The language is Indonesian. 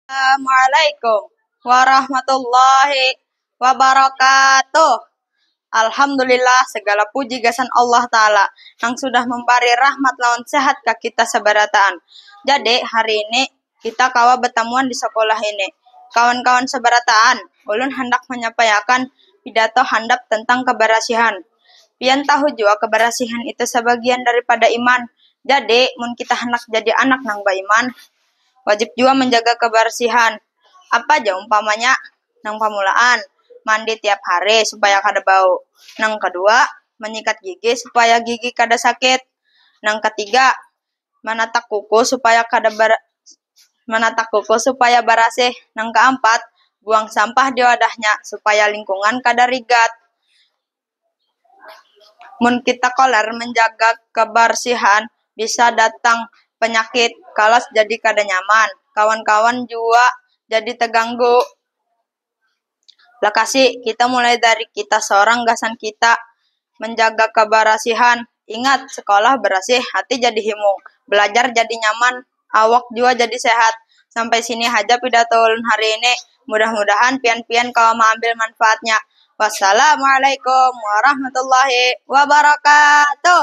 Assalamualaikum warahmatullahi wabarakatuh. Alhamdulillah, segala puji gasan Allah Ta'ala yang sudah memberi rahmat lawan sehat ke kita seberataan. Jadi hari ini kita kawa bertemuan di sekolah ini. Kawan-kawan seberataan, ulun hendak menyampaikan pidato handap tentang kebersihan. Pian tahu juga kebersihan itu sebagian daripada iman. Jadi mun kita hendak jadi anak nang beriman, wajib juga menjaga kebersihan. Apa aja umpamanya? Nang pamulaan, mandi tiap hari supaya kada bau. Nang kedua, menyikat gigi supaya gigi kada sakit. Nang ketiga, menatak kuku supaya barasih. Nang keempat, buang sampah di wadahnya supaya lingkungan kada rigat. Mun kita koler menjaga kebersihan, bisa datang penyakit, kalas jadi kada nyaman. Kawan-kawan juga jadi terganggu. Lakasi kita mulai dari kita seorang gasan kita menjaga kebersihan. Ingat, sekolah bersih, hati jadi himung. Belajar jadi nyaman, awak juga jadi sehat. Sampai sini aja pidato ulun hari ini. Mudah-mudahan pian-pian kau mengambil manfaatnya. Wassalamualaikum warahmatullahi wabarakatuh.